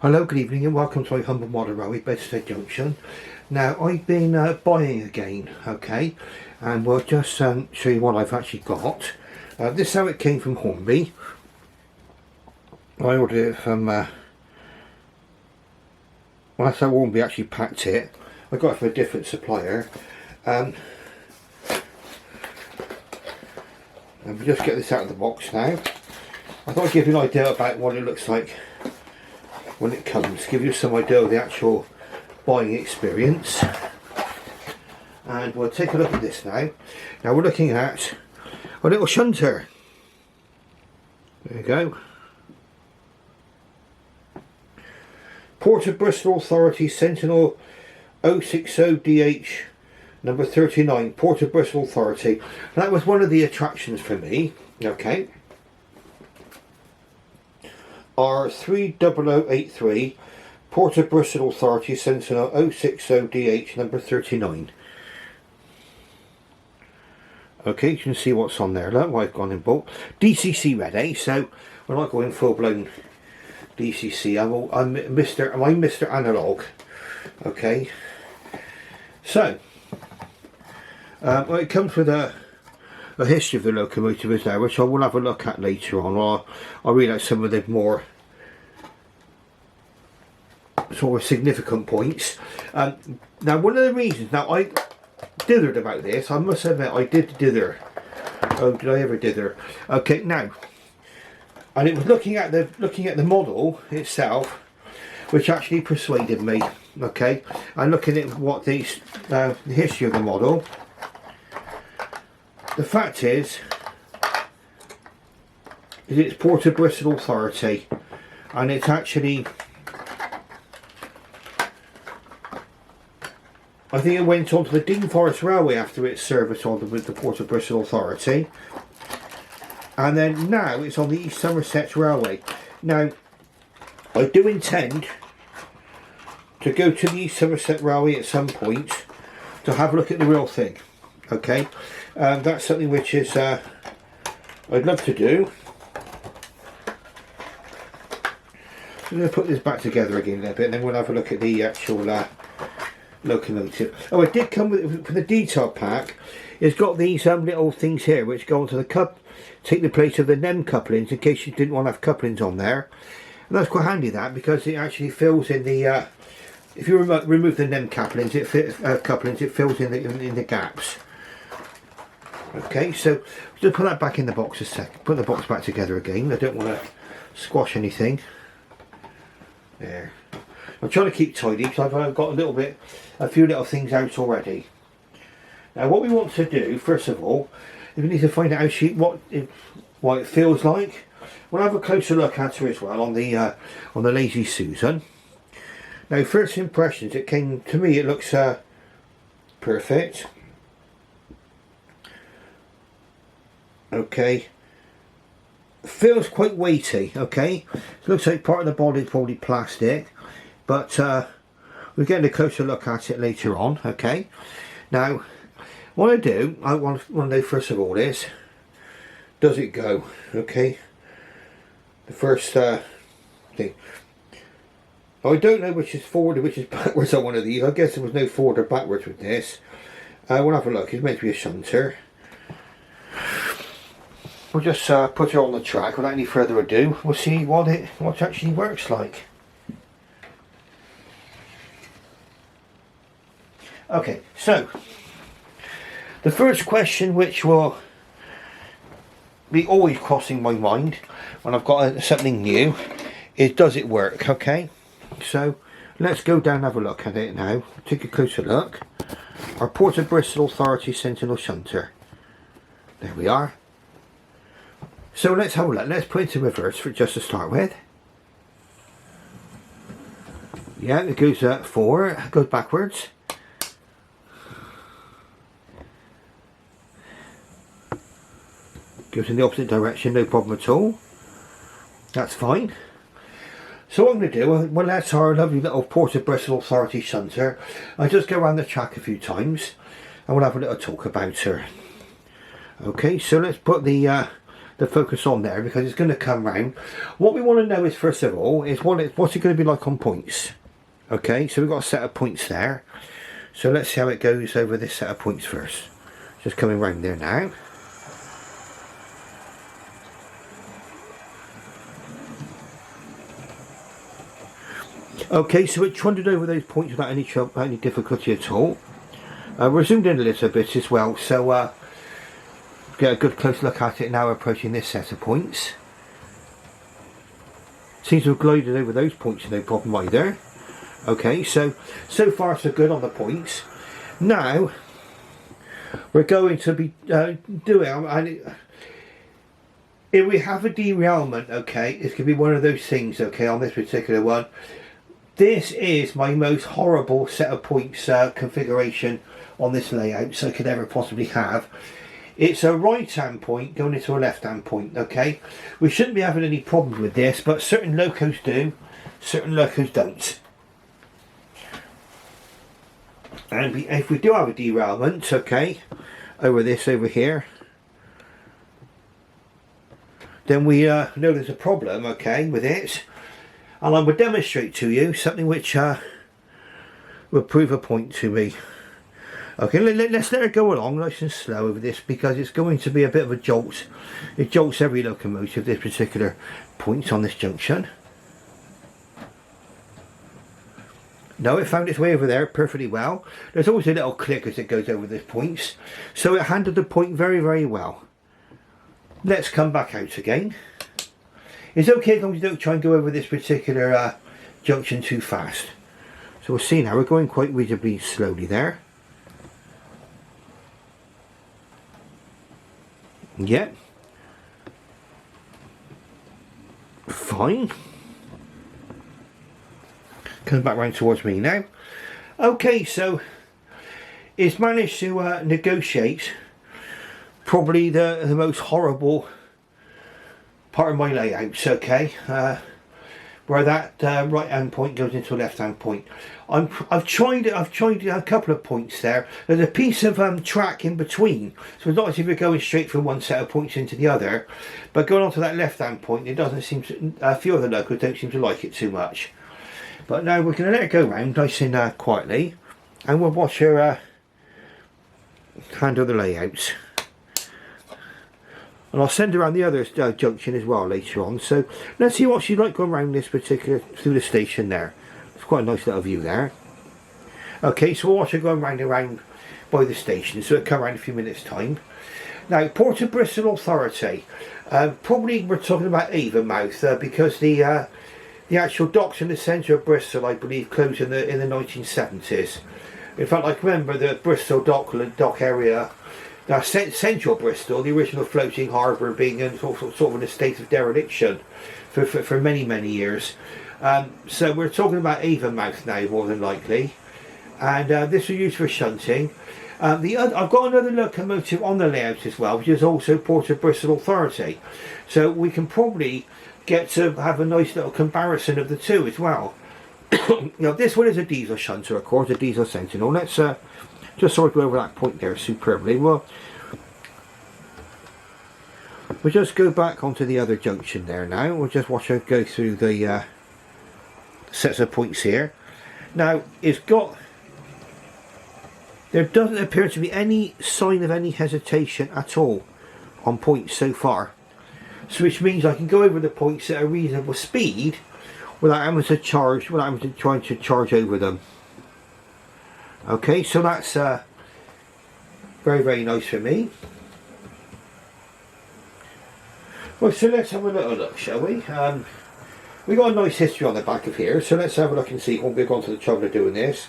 Hello, good evening and welcome to my humble model railway, Bedstead Junction. Now I've been buying again, okay, and we'll just show you what I've actually got. This is how it came from Hornby. I ordered it from, well, that's how Hornby actually packed it. I got it from a different supplier. And we just get this out of the box now. I thought I'd give you an idea about what it looks like when it comes, give you some idea of the actual buying experience. And we'll take a look at this now. Now we're looking at a little shunter. There you go. Port of Bristol Authority Sentinel 060DH number 39, Port of Bristol Authority. That was one of the attractions for me, okay. R30083, Port of Bristol Authority Sentinel 060DH number 39. Okay, you can see what's on there. Look, I've gone in bulk. DCC ready, so we're not going full blown DCC. I'm Mr. Analog. Okay, so well, it comes with a history of the locomotive is there, which I will have a look at later on. I'll read out some of the more sort of significant points. Now one of the reasons, now I dithered about this, I must admit I did dither. Oh, did I ever dither? Okay, now, and it was looking at the model itself which actually persuaded me, okay, and looking at what the history of the model. The fact is it's Port of Bristol Authority, and it's actually, I think it went on to the Dean Forest Railway after its service on with the Port of Bristol Authority, and then now it's on the East Somerset Railway. Now I do intend to go to the East Somerset Railway at some point to have a look at the real thing, okay. That's something which is I'd love to do. I'm going to put this back together again a little bit, and then we'll have a look at the actual locomotive. Oh, it did come with, for the detail pack, it's got these little things here which go onto the cup, take the place of the NEM couplings in case you didn't want to have couplings on there. And that's quite handy, that, because it actually fills in the if you remove the NEM couplings, it fills in the gaps. Okay, so just put that back in the box a sec. Put the box back together again. I don't want to squash anything. There. I'm trying to keep tidy because I've got a few little things out already. Now, what we want to do first of all, is we need to find out what it feels like. We'll have a closer look at her as well on the Lazy Susan. Now, first impressions, it came to me. It looks perfect. Okay, feels quite weighty. Okay, looks like part of the body is probably plastic, but we're getting a closer look at it later on. Okay, now what I want to know first of all is, does it go? Okay, the first thing. I don't know which is forward and which is backwards on one of these. I guess there was no forward or backwards with this. We'll have a look. It's meant to be a shunter. We'll just put her on the track without any further ado. We'll see what it actually works like. Okay, so the first question which will be always crossing my mind when I've got something new is, does it work? Okay, so let's go down and have a look at it now. Take a closer look. Our Port of Bristol Authority Sentinel shunter. There we are. So let's have a look. Let's put it into reverse for just to start with. Yeah, it goes forward, goes backwards. Goes in the opposite direction, no problem at all. That's fine. So what I'm going to do, well, that's our lovely little Port of Bristol Authority shunter. I just go around the track a few times and we'll have a little talk about her. Okay, so let's put the the focus on there because it's going to come round. What we want to know is, first of all, is what's it going to be like on points. Okay, so we've got a set of points there. So let's see how it goes over this set of points first. Just coming round there now. Okay, so it trundled over those points without any trouble, without any difficulty at all. We're zoomed in a little bit as well, so get a good close look at it now approaching this set of points. Seems to have glided over those points, no problem either. Okay, so far so good on the points. Now we're going to be doing, if we have a derailment, okay, it's going to be one of those things, okay, on this particular one. This is my most horrible set of points configuration on this layout so I could ever possibly have. It's a right hand point going into a left hand point, okay. We shouldn't be having any problems with this, but certain locos do, certain locos don't. And if we do have a derailment, okay, over here, then we know there's a problem, okay, with it. And I will demonstrate to you something which will prove a point to me. Okay, let's let it go along nice and slow over this because it's going to be a bit of a jolt. It jolts every locomotive, this particular point on this junction. No, it found its way over there perfectly well. There's always a little click as it goes over the points. So it handled the point very, very well. Let's come back out again. It's okay as long as you don't try and go over this particular junction too fast. So we'll see now, we're going quite reasonably slowly there. Yeah. Fine. Comes back round towards me now. Okay, so it's managed to negotiate probably the most horrible part of my layouts, okay, where that right hand point goes into a left hand point. I've tried a couple of points there. There's a piece of track in between, so it's not as if you're going straight from one set of points into the other, but going on to that left hand point, it doesn't seem to, a few of the locals don't seem to like it too much. But now we're going to let it go round nice and quietly, and we'll watch her handle the layouts. And I'll send around the other junction as well later on. So let's see what she's like going around this particular, through the station there. It's quite a nice little view there. Okay, so we'll watch her going round and round by the station. So it'll come around in a few minutes time. Now, Port of Bristol Authority. Probably we're talking about Avonmouth because the actual docks in the centre of Bristol, I believe, closed in the 1970s. In fact, I can remember the Bristol dock area. Now, central Bristol, the original floating harbour, being in sort of in a state of dereliction for many, many years. So we're talking about Avonmouth now, more than likely. And this was used for shunting. I've got another locomotive on the layout as well, which is also Port of Bristol Authority. So we can probably get to have a nice little comparison of the two as well. Now, this one is a diesel shunter, of course, a diesel Sentinel. Let's just sort of go over that point there superbly. We'll just go back onto the other junction there now. We'll just watch her go through the sets of points here. Now, there doesn't appear to be any sign of any hesitation at all on points so far. So which means I can go over the points at a reasonable speed without having to try to charge over them. Okay, so that's very, very nice for me. Well, so let's have a little look, shall we? We got a nice history on the back of here, so let's have a look and see when we've gone to the trouble of doing this.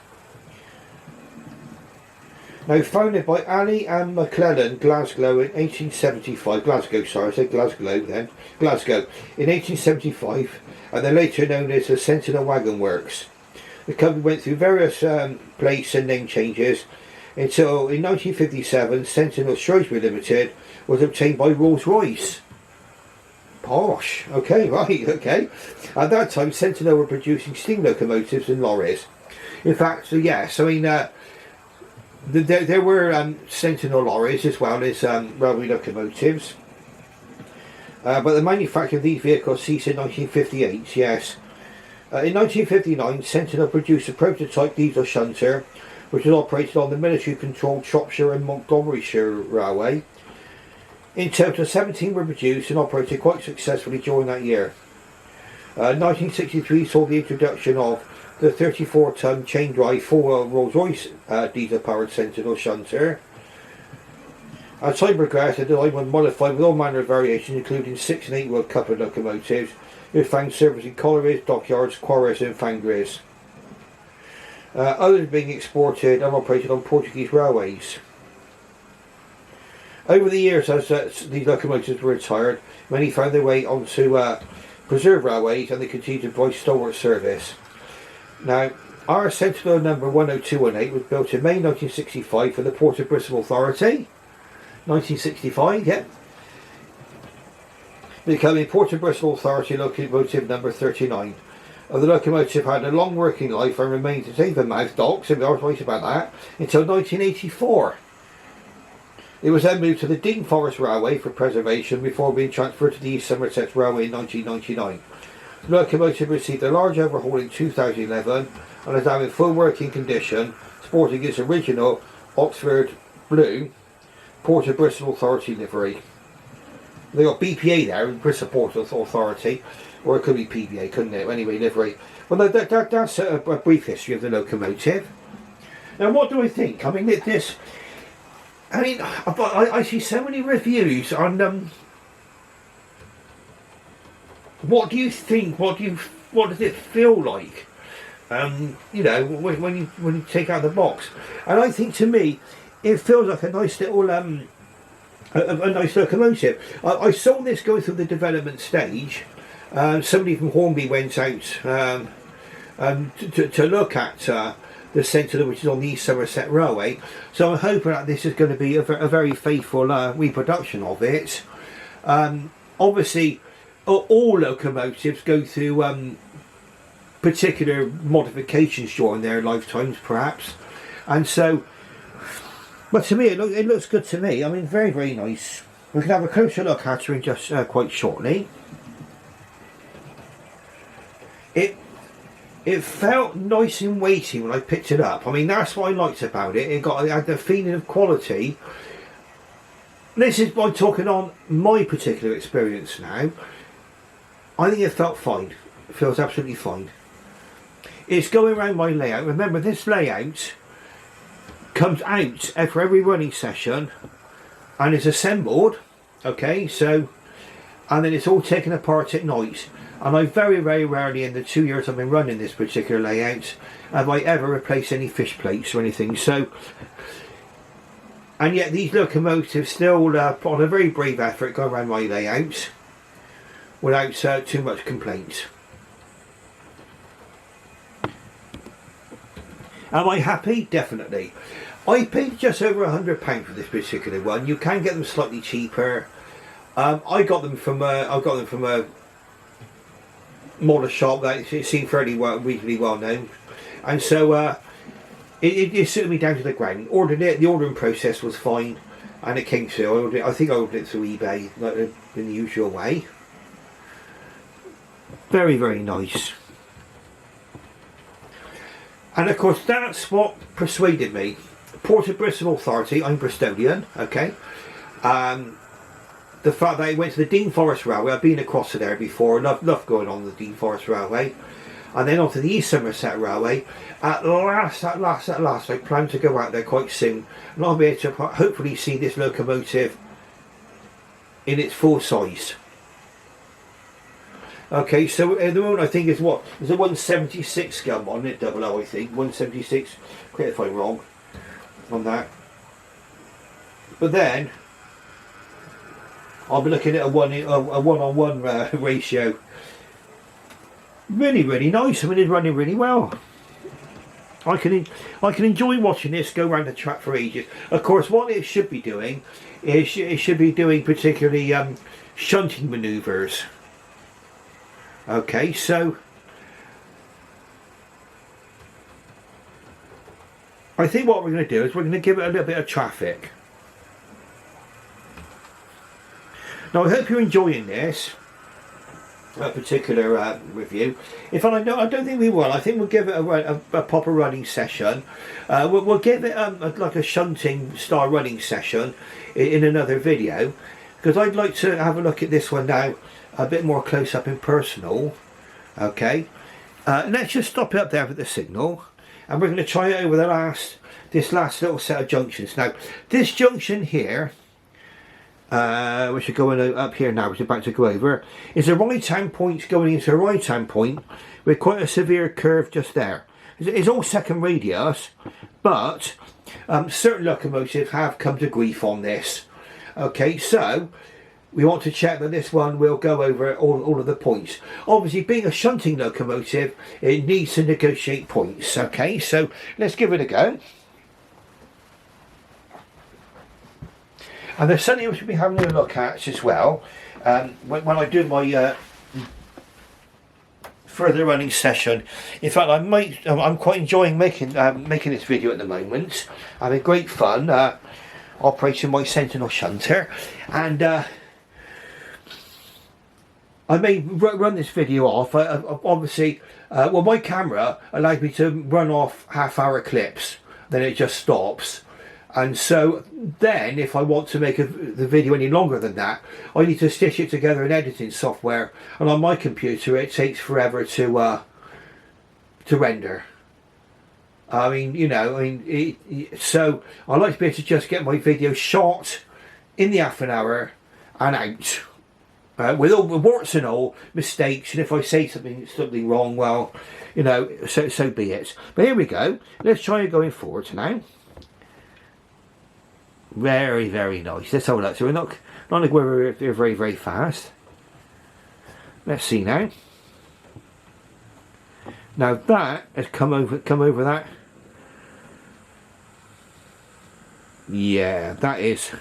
Now, founded by Ali and McClellan, Glasgow in 1875. Glasgow, sorry, I said Glasgow then. Glasgow in 1875, and they're later known as the Sentinel Wagon Works. The company went through various place and name changes until in 1957 Sentinel Shrewsbury Limited was obtained by Rolls-Royce. Posh. Okay, right, okay. At that time Sentinel were producing steam locomotives and lorries. In fact, so yes, I mean there were Sentinel lorries as well as railway locomotives. But the manufacture of these vehicles ceased in 1958, yes. In 1959, Sentinel produced a prototype diesel shunter, which was operated on the military-controlled Shropshire and Montgomeryshire Railway. In total, 17 were produced and operated quite successfully during that year. 1963 saw the introduction of the 34-ton chain-drive 4-wheel Rolls-Royce diesel-powered Sentinel shunter. As time progressed, the design was modified with all manner of variations, including 6 and 8-wheel coupled locomotives, which found service in collieries, dockyards, quarries and foundries. Others being exported and operated on Portuguese railways. Over the years, as these locomotives were retired, many found their way onto preserved railways, and they continued to provide stalwart service. Now, our Sentinel number 10218 was built in May 1965 for the Port of Bristol Authority. 1965, yeah. Becoming Port of Bristol Authority locomotive number 39. The locomotive had a long working life and remained at Avonmouth Docks, and we are right about that, until 1984. It was then moved to the Dean Forest Railway for preservation before being transferred to the East Somerset Railway in 1999. The locomotive received a large overhaul in 2011 and is now in full working condition, sporting its original Oxford Blue Port of Bristol Authority livery. They got BPA there, Bristol Port Authority, or it could be PBA, couldn't it? Anyway, livery. Well, that's a brief history of the locomotive. Now, what do I think? I mean, I see so many reviews on what do you think? What does it feel like? You know, when you take out the box, and I think to me, it feels like a nice little a nice locomotive. I saw this go through the development stage. Somebody from Hornby went out to look at the Sentinel, which is on the East Somerset Railway. So I'm hoping that this is going to be a very faithful reproduction of it. Obviously, all locomotives go through particular modifications during their lifetimes, perhaps, and so. But to me, it looks good to me. I mean, very, very nice. We can have a closer look at her in just quite shortly. It felt nice and weighty when I picked it up. I mean, that's what I liked about it. It had the feeling of quality. This is by talking on my particular experience now. I think it felt fine. It feels absolutely fine. It's going around my layout. Remember, this layout comes out for every running session and is assembled, okay, so, and then it's all taken apart at night. And I very, very rarely in the 2 years I've been running this particular layout have I ever replaced any fish plates or anything. So, and yet these locomotives still put on a very brave effort go around my layout without too much complaint. Am I happy? Definitely. I paid just over £100 for this particular one. You can get them slightly cheaper. I got them from a model shop that it seemed fairly reasonably well known, and so it suited me down to the ground. Ordered it. The ordering process was fine, and it came through. I think I ordered it through eBay, like in the usual way. Very, very nice. And of course, that's what persuaded me. Port of Bristol Authority, I'm Bristolian, okay. The fact that it went to the Dean Forest Railway, I've been across to there before, loved going on the Dean Forest Railway. And then onto the East Somerset Railway. At last, I plan to go out there quite soon. And I'll be able to hopefully see this locomotive in its full size. Okay, so at the moment I think it's what? There's a 176 scum on it, double O I think. 176, correct if I'm wrong on that. But then I'll be looking at a one-on-one ratio. Really, really nice. I mean, it's running really well. I can enjoy watching this go around the track for ages. Of course, what it should be doing is it should be doing particularly shunting manoeuvres. Okay, so I think what we're going to do is we're going to give it a little bit of traffic. Now I hope you're enjoying this particular review. In fact, I don't think we will. I think we'll give it a proper running session. We'll give it like a shunting style running session in another video, because I'd like to have a look at this one now a bit more close up and personal. Okay, let's just stop it up there with the signal, and we're going to try it over this last little set of junctions. Now this junction here, which are going up here now, which is about to go over, is a right hand point going into a right hand point with quite a severe curve just there. It's all second radius, but certain locomotives have come to grief on this. Okay, so we want to check that this one will go over all of the points. Obviously, being a shunting locomotive, it needs to negotiate points. Okay, so let's give it a go. And there's something we should be having a look at as well when I do my further running session. In fact, I'm quite enjoying making this video at the moment. I'm having great fun operating my Sentinel shunter, and I may run this video off. Obviously, well, my camera allows me to run off half-hour clips, then it just stops. And so then, if I want to make the video any longer than that, I need to stitch it together in editing software. And on my computer, it takes forever to render. I mean, you know, so I like to be able to just get my video shot in the half an hour and out, with all the warts and all mistakes. And if I say something wrong, well, you know, so be it. But here we go. Let's try going forward now. Very, very nice. Let's have a look. So we're not like we're very, very fast. Let's see now. Now that has come over that. Yeah, that is.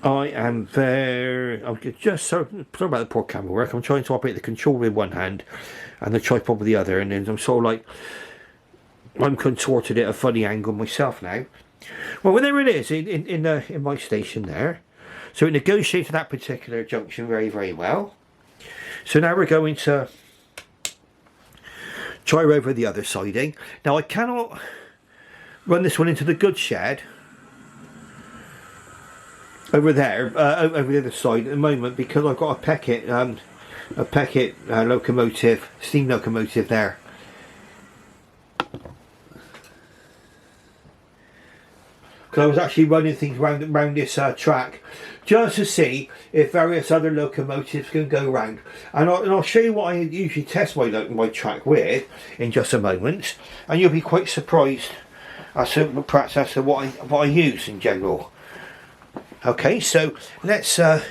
I'm just sorry about the poor camera work. I'm trying to operate the controller with one hand and the tripod with the other, and then I'm sort of like I'm contorted at a funny angle myself now. Well, there it is in my station there. So it negotiated that particular junction very, very well. So now we're going to try over the other siding. Now I cannot run this one into the goods shed over there, over the other side at the moment, because I've got a Peckett locomotive, steam locomotive there. I was actually running things around this track just to see if various other locomotives can go round, and I'll show you what I usually test my track with in just a moment, and you'll be quite surprised as to what I use in general. Okay, so let's go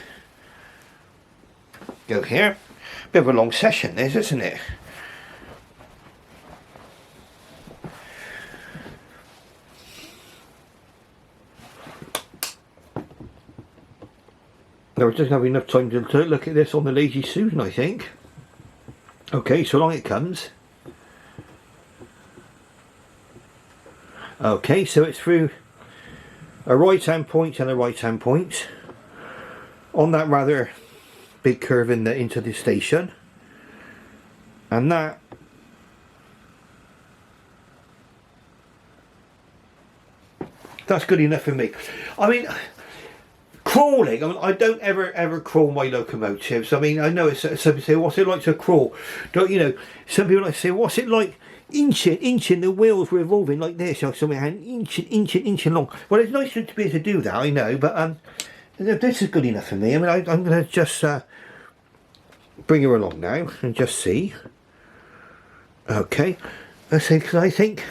here. Bit of a long session this, isn't it? Now, we just have enough time to look at this on the Lazy Susan, I think. Okay, so along it comes. Okay, so it's through a right hand point and a right hand point on that rather big curve into the station, and that's good enough for me. I mean, crawling, I don't ever crawl my locomotives. I mean, I know some people say, what's it like to crawl? Don't you know? Some people like to say, what's it like inching the wheels revolving like this, or something, and inching long. Well, it's nice to be able to do that, I know, but this is good enough for me. I mean, I'm going to just bring her along now and just see. Okay, let's see, because I think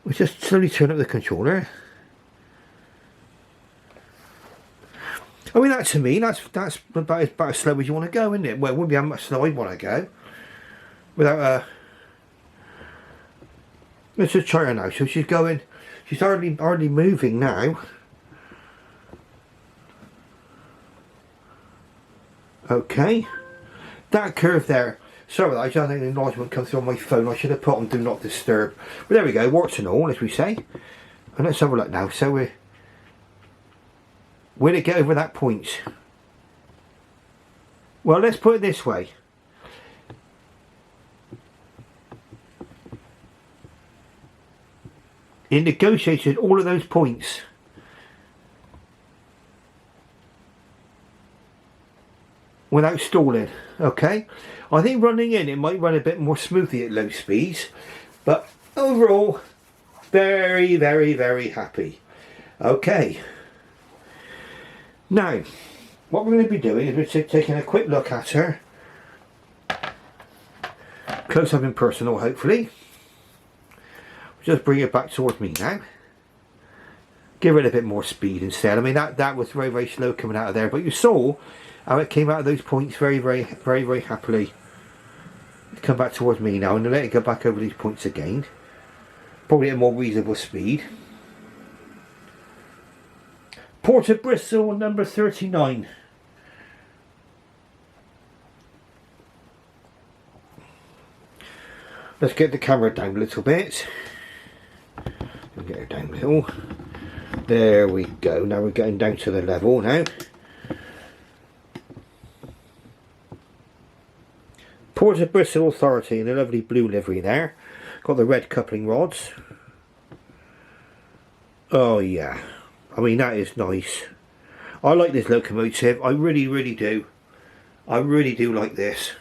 we just slowly turn up the controller. I mean, that to me, that's about as slow as you want to go, isn't it? Well, it wouldn't be how much slow I'd want to go without let's just try her now. So she's hardly moving now. Okay, that curve there. Sorry, I don't think the acknowledgement comes through on my phone. I should have put on Do Not Disturb. But there we go, warts and all, as we say. And let's have a look now. So we're Will it get over that point? Well, let's put it this way. It negotiated all of those points. Without stalling. Okay. I think running in, it might run a bit more smoothly at low speeds. But overall, very, very, very happy. Okay. Now, what we're going to be doing is we're taking a quick look at her. Close up and personal, hopefully. Just bring it back towards me now. Give it a bit more speed instead. I mean, that was very, very slow coming out of there. But you saw how it came out of those points very, very, very, very happily. Come back towards me now and let it go back over these points again. Probably at a more reasonable speed. Port of Bristol, number 39. Let's get the camera down a little bit. We'll get her down a little. There we go. Now we're getting down to the level now. Port of Bristol Authority in a lovely blue livery there. Got the red coupling rods. Oh yeah. I mean, that is nice. I like this locomotive. I really, really do. I really do like this.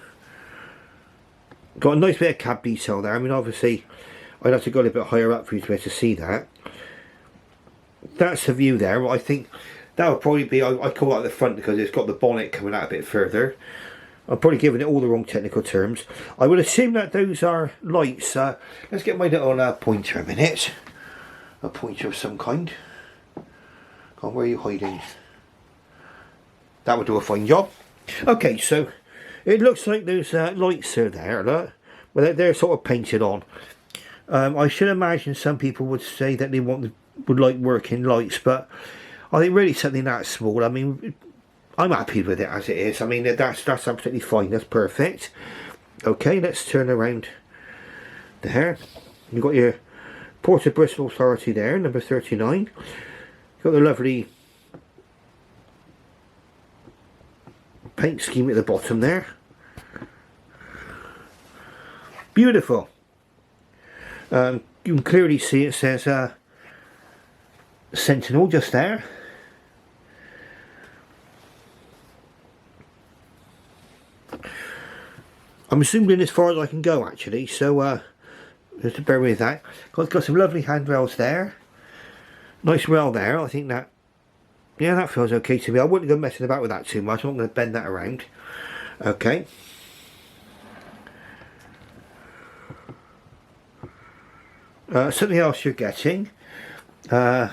Got a nice bit of cab detail there. I mean, obviously, I'd have to go a little bit higher up for you to be able to see that. That's the view there. I think that would probably be, I call that the front because it's got the bonnet coming out a bit further. I'm probably giving it all the wrong technical terms. I would assume that those are lights. Let's get my little pointer a minute. A pointer of some kind. God, where are you hiding? That would do a fine job. Okay, so it looks like those lights are there, look. Well, they're sort of painted on. I should imagine some people would say that they would like working lights, but I think really something that small. I mean, I'm happy with it as it is. I mean, that's absolutely fine. That's perfect. Okay, let's turn around there. You've got your Port of Bristol Authority there, number 39. Got the lovely paint scheme at the bottom there. Beautiful. You can clearly see it says Sentinel just there. I'm assuming as far as I can go actually, so just to bear with that. Got some lovely handrails there. Nice rail there. I think that, yeah, that feels okay to me. I wouldn't go messing about with that too much. I'm not going to bend that around. Okay. Something else you're getting. Yeah,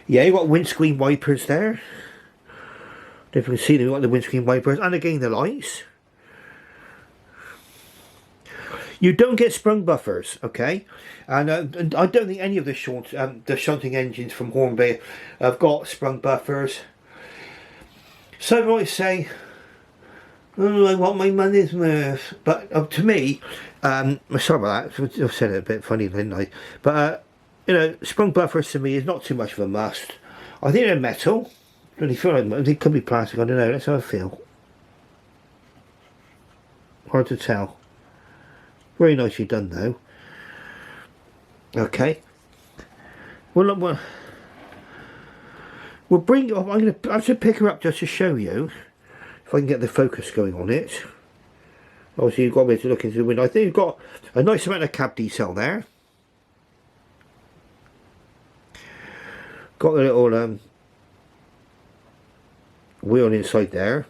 you've got windscreen wipers there. If you can see them, you've got the windscreen wipers and again the lights. You don't get sprung buffers, okay? And I don't think any of the shunting engines from Hornby have got sprung buffers. Some might say, oh, I want my money's worth. But to me, sorry about that, I've said it a bit funny, didn't I? But, you know, sprung buffers to me is not too much of a must. I think they're metal. Really feel like they could be plastic, I don't know, let's have a feel. Hard to tell. Very nicely done though. Okay. Well, we'll bring. I'm going to have to pick her up just to show you if I can get the focus going on it. Obviously, you've got me to look into the window. I think you've got a nice amount of cab detail there. Got the little wheel inside there,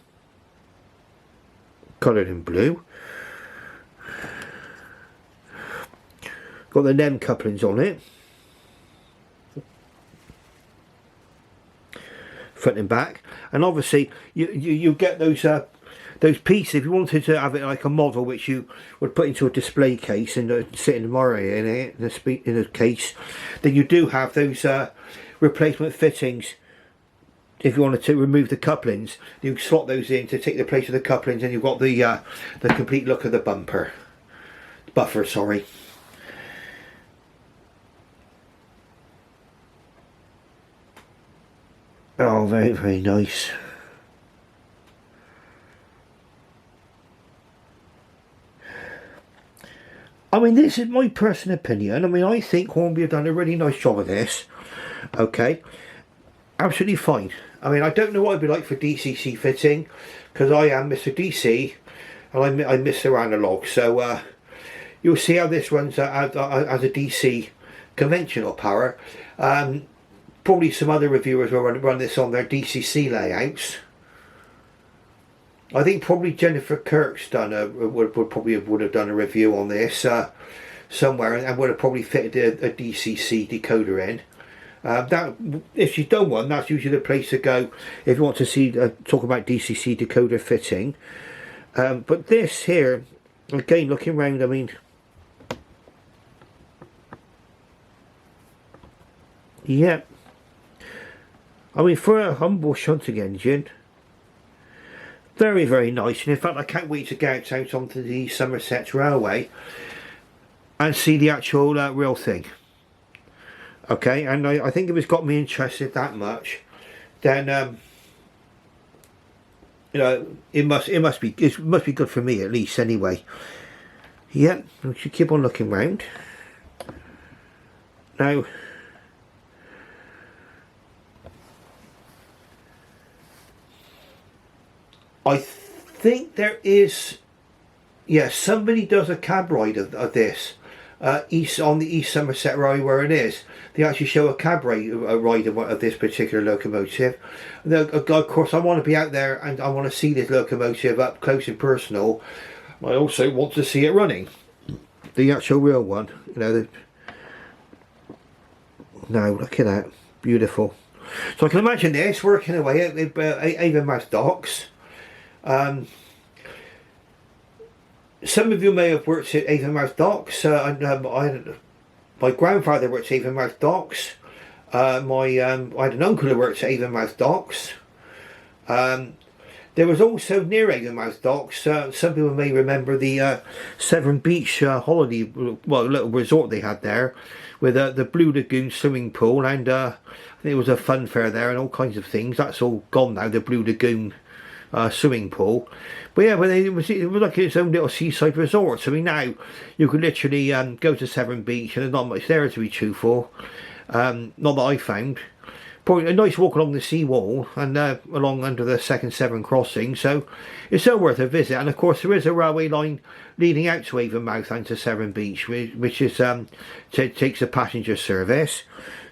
coloured in blue. Got the NEM couplings on it, front and back, and obviously you get those pieces. If you wanted to have it like a model which you would put into a display case and sit in the Murray in it in a case, then you do have those replacement fittings. If you wanted to remove the couplings, you slot those in to take the place of the couplings, and you've got the complete look of the buffer. Sorry. Oh, very, very nice. I mean, this is my personal opinion. I mean, I think Hornby have done a really nice job of this. Okay, absolutely fine. I mean, I don't know what it'd be like for DCC fitting, because I am Mr. DC, and I miss their analog. So you'll see how this runs as a DC conventional power. Probably some other reviewers will run this on their DCC layouts. I think probably Jennifer Kirk's done would have done a review on this somewhere, and would have probably fitted a DCC decoder in. That, if she's done one, that's usually the place to go if you want to see talk about DCC decoder fitting. But this here, again, looking around, I mean, yeah, I mean, for a humble shunting engine, very, very nice. And in fact, I can't wait to get out onto the Somerset Railway and see the actual real thing. Okay, and I think if it's got me interested that much, then you know, it must be good for me at least anyway. Yeah, we should keep on looking round. Now, I think there is, yeah, somebody does a cab ride of this. On the East Somerset Railway where it is, they actually show a cab ride of this particular locomotive. Of course, I want to be out there and I want to see this locomotive up close and personal. I also want to see it running, the actual real one. You know. Now look at that, beautiful. So I can imagine this working away at Avonmouth Docks. Some of you may have worked at Avonmouth Docks. My grandfather worked at Avonmouth Docks. I had an uncle who worked at Avonmouth Docks. There was also near Avonmouth Docks, some people may remember the Severn Beach holiday, well, little resort they had there, with the Blue Lagoon swimming pool, and I think it was a fun fair there and all kinds of things. That's all gone now, the Blue Lagoon swimming pool. But yeah, but it was like its own little seaside resort. So I mean, now you could literally go to Severn Beach and there's not much there, to be truthful. Not that I found. Probably a nice walk along the sea-wall and along under the second Severn crossing, so it's so worth a visit. And of course there is a railway line leading out to Avonmouth and to Severn Beach, which is takes a passenger service.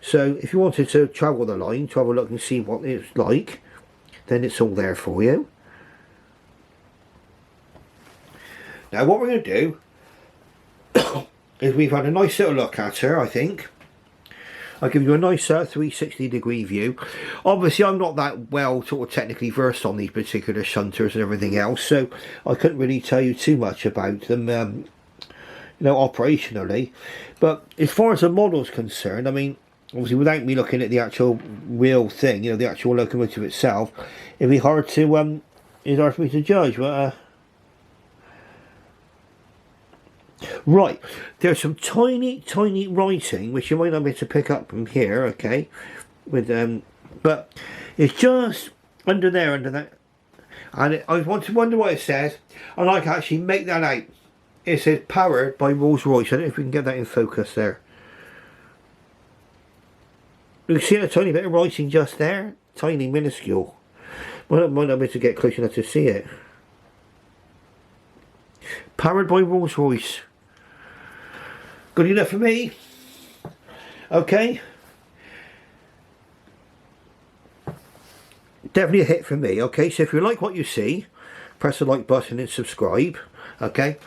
So if you wanted to travel the line, to have a look and see what it's like, then it's all there for you. Now what we're going to do is we've had a nice little look at her, I think. I'll give you a nice 360 degree view. Obviously I'm not that well sort of technically versed on these particular shunters and everything else, so I couldn't really tell you too much about them you know, operationally. But as far as the model's concerned, I mean, obviously without me looking at the actual real thing, you know, the actual locomotive itself, it'd be hard to it's hard for me to judge. But right, there's some tiny writing which you might not be able to pick up from here, okay, with but it's just under there, under that, and I want to wonder what it says, and I can actually make that out. It says powered by Rolls-Royce. I don't know if we can get that in focus there. You see a tiny bit of writing just there, tiny, minuscule. Well, I might not be able to get close enough to see it. Powered by Rolls-Royce. Good enough for me. Okay. Definitely a hit for me. Okay, so if you like what you see, press the like button and subscribe. Okay.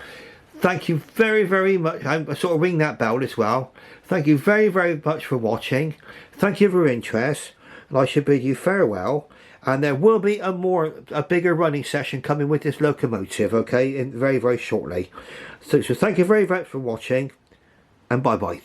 Thank you very much. I sort of ring that bell as well. Thank you very much for watching. Thank you for your interest. And I should bid you farewell. And there will be a bigger running session coming with this locomotive. Okay, very shortly. So thank you very much for watching. And bye bye.